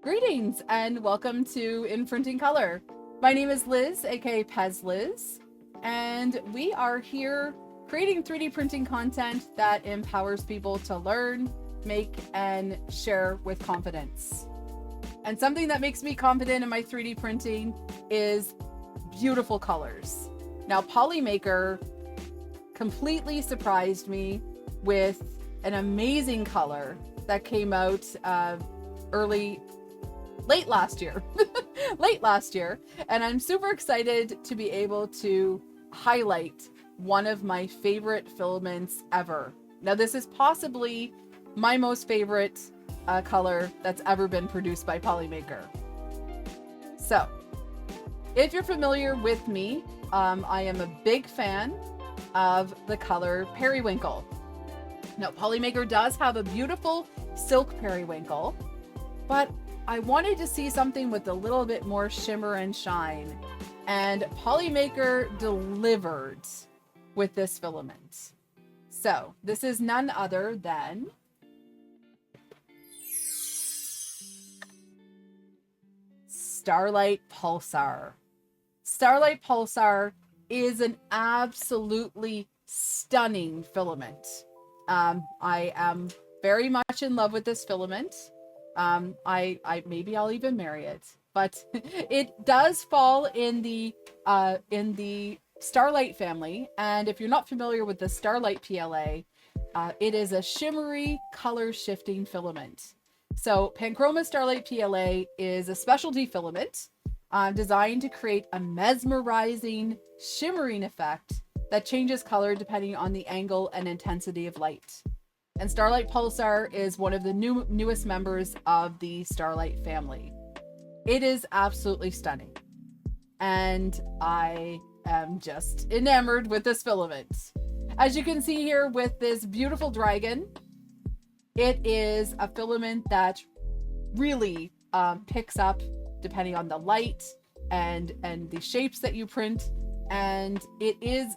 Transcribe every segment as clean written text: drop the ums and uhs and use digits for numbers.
Greetings and welcome to In Printing Color. My name is Liz, aka pezliz, and we are here creating 3D printing content that empowers people to learn, make, and share with confidence. And something that makes me confident in my 3D printing is beautiful colors. Now, Polymaker completely surprised me with an amazing color that came out late last year, and I'm super excited to be able to highlight one of my favorite filaments ever. Now, this is possibly my most favorite color that's ever been produced by Polymaker. So, if you're familiar with me, I am a big fan of the color periwinkle. Now, Polymaker does have a beautiful silk periwinkle, but I wanted to see something with a little bit more shimmer and shine, and Polymaker delivered with this filament. So this is none other than Starlight Pulsar. Starlight Pulsar is an absolutely stunning filament. I am very much in love with this filament. Maybe I'll even marry it, but it does fall in the Starlight family. And if you're not familiar with the Starlight PLA, it is a shimmery color shifting filament. So Panchroma Starlight PLA is a specialty filament designed to create a mesmerizing shimmering effect that changes color depending on the angle and intensity of light. And Starlight Pulsar is one of the newest members of the Starlight family. It is absolutely stunning. And I am just enamored with this filament. As you can see here with this beautiful dragon, it is a filament that really picks up depending on the light and the shapes that you print. And it is,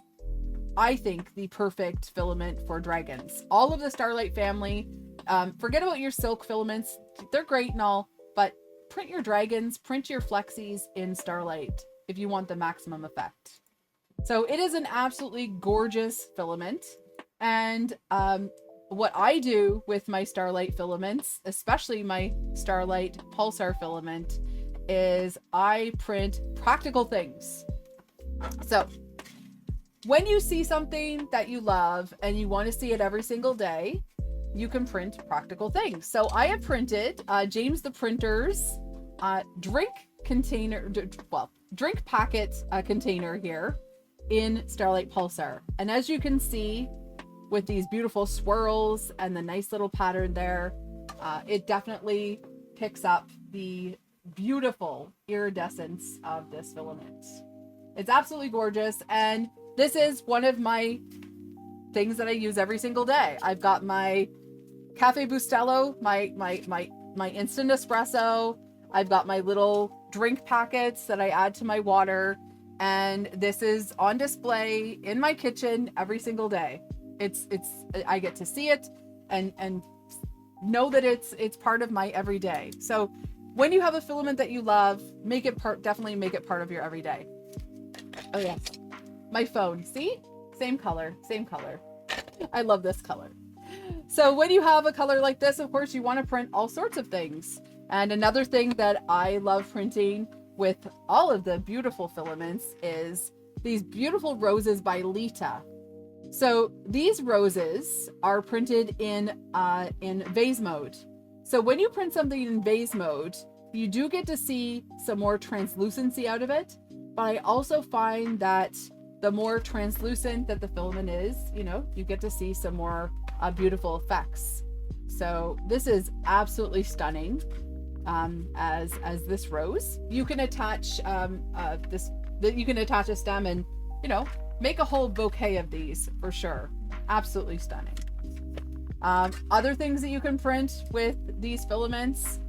I think, the perfect filament for dragons. All of the Starlight family, forget about your silk filaments. They're great and all, but print your dragons, print your flexies in Starlight if you want the maximum effect. So it is an absolutely gorgeous filament. And what I do with my Starlight filaments, especially my Starlight Pulsar filament, is I print practical things. So when you see something that you love and you want to see it every single day, you can print practical things. So I have printed James the Printer's drink packet container here in Starlight Pulsar. And as you can see with these beautiful swirls and the nice little pattern there, it definitely picks up the beautiful iridescence of this filament. It's absolutely gorgeous, and this is one of my things that I use every single day. I've got my Cafe Bustelo, my instant espresso. I've got my little drink packets that I add to my water, and this is on display in my kitchen every single day. I get to see it and know that it's part of my everyday. So when you have a filament that you love, definitely make it part of your everyday. Oh yes. My phone, see? Same color. I love this color. So when you have a color like this, of course, you want to print all sorts of things. And another thing that I love printing with all of the beautiful filaments is these beautiful roses by Lytta. So these roses are printed in vase mode. So when you print something in vase mode, you do get to see some more translucency out of it. But I also find that the more translucent that the filament is, you get to see some more beautiful effects. So this is absolutely stunning. As this rose, you can attach you can attach a stem and make a whole bouquet of these for sure. Absolutely stunning. Other things that you can print with these filaments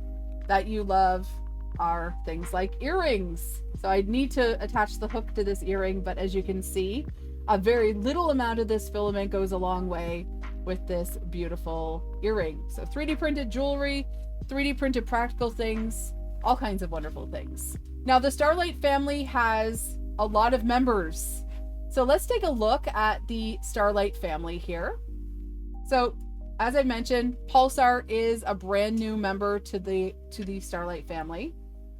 that you love are things like earrings. So I need to attach the hook to this earring, but as you can see, a very little amount of this filament goes a long way. with this beautiful earring. So 3D printed jewelry, 3D printed practical things, all kinds of wonderful things. Now the Starlight family has a lot of members. So let's take a look at the Starlight family here. So as I mentioned, Pulsar is a brand new member to the Starlight family.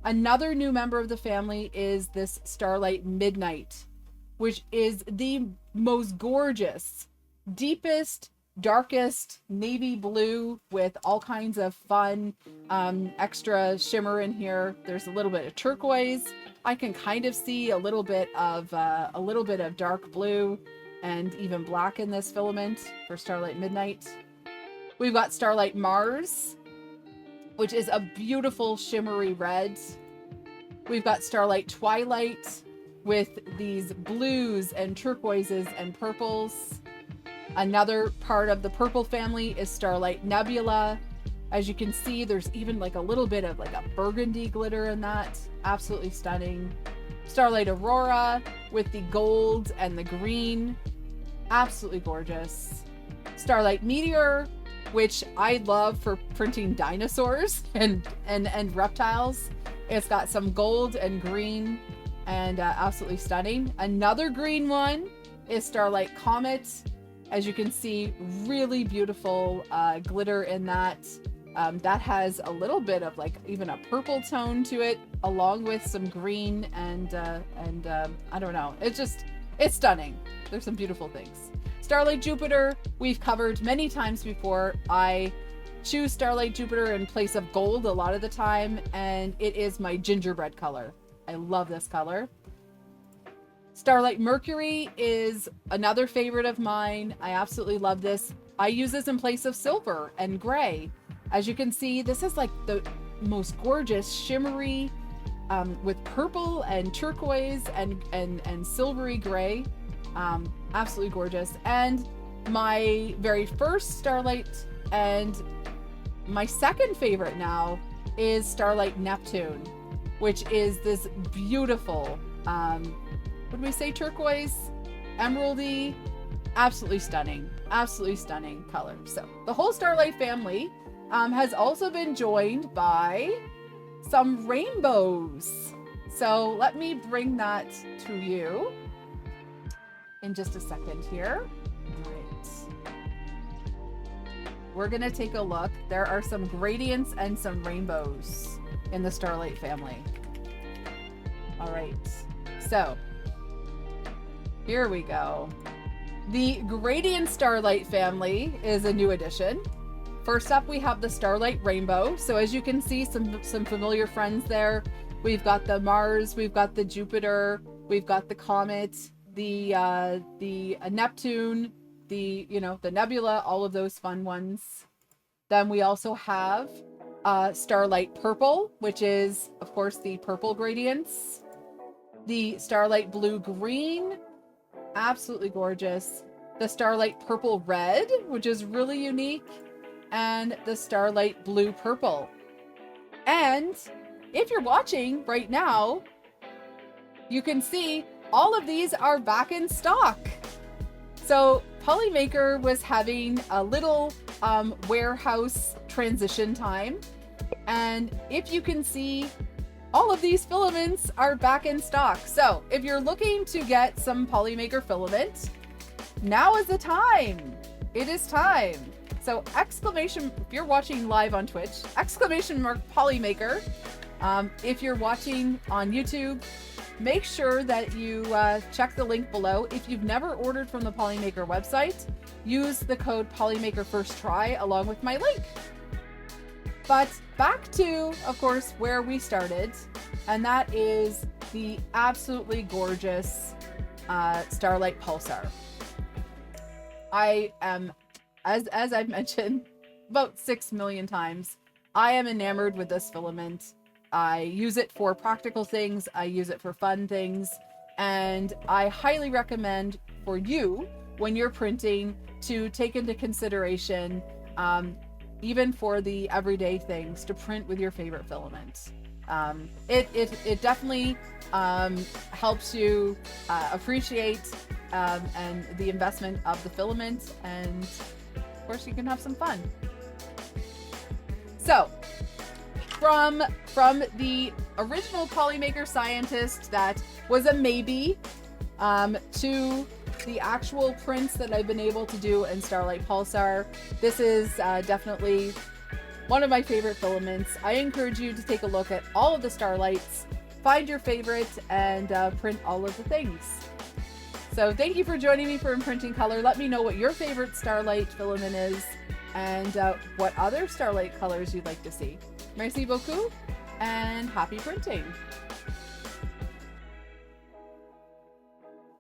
Another new member of the family is this Starlight Midnight, which is the most gorgeous, deepest, darkest navy blue with all kinds of fun extra shimmer in here. There's a little bit of turquoise. I can kind of see a little bit of dark blue and even black in this filament for Starlight Midnight. We've got Starlight Mars, which is a beautiful shimmery red. We've got Starlight Twilight with these blues and turquoises and purples. Another part of the purple family is Starlight Nebula. As you can see, there's even like a little bit of like a burgundy glitter in that. Absolutely stunning. Starlight Aurora with the gold and the green. Absolutely gorgeous. Starlight Meteor, which I love for printing dinosaurs and reptiles. It's got some gold and green and absolutely stunning. Another green one is Starlight Comet. As you can see, really beautiful glitter in that. That has a little bit of like even a purple tone to it, along with some green and I don't know. It's stunning. There's some beautiful things. Starlight Jupiter, we've covered many times before. I choose Starlight Jupiter in place of gold a lot of the time, and it is my gingerbread color. I love this color. Starlight Mercury is another favorite of mine. I absolutely love this. I use this in place of silver and gray. As you can see, this is like the most gorgeous shimmery with purple and turquoise and silvery gray. Absolutely gorgeous. And my very first Starlight and my second favorite now is Starlight Neptune, which is this beautiful, what do we say, turquoise, emeraldy, absolutely stunning color. So the whole Starlight family has also been joined by some rainbows. So let me bring that to you in just a second here. All right. We're gonna take a look. There are some gradients and some rainbows in the Starlight family. All right, so here we go. The Gradient Starlight family is a new addition. First up, we have the Starlight Rainbow. So as you can see, some familiar friends there. We've got the Mars, we've got the Jupiter, we've got the Comet, the Neptune, the Nebula, all of those fun ones. Then we also have Starlight Purple, which is, of course, the purple gradients. The Starlight Blue-Green, absolutely gorgeous. The Starlight Purple-Red, which is really unique. And the Starlight Blue-Purple. And if you're watching right now, you can see all of these are back in stock. So Polymaker was having a little warehouse transition time. And if you can see, all of these filaments are back in stock. So if you're looking to get some Polymaker filament, now is the time. It is time. So exclamation, if you're watching live on Twitch, exclamation mark Polymaker. If you're watching on YouTube, make sure that you check the link below. If you've never ordered from the Polymaker website, use the code Polymaker First Try along with my link. But back to, of course, where we started, and that is the absolutely gorgeous Starlight Pulsar. I am, as I've mentioned about 6 million times, I am enamored with this filament. I use it for practical things, I use it for fun things, and I highly recommend for you, when you're printing, to take into consideration, even for the everyday things, to print with your favorite filament. It definitely helps you appreciate and the investment of the filament, and course, you can have some fun. So, from the original Polymaker scientist that was a maybe, to the actual prints that I've been able to do in Starlight Pulsar, this is definitely one of my favorite filaments. I encourage you to take a look at all of the Starlights, find your favorite, and print all of the things. So thank you for joining me for Imprinting Color. Let me know what your favorite Starlight filament is and what other Starlight colors you'd like to see. Merci beaucoup and happy printing!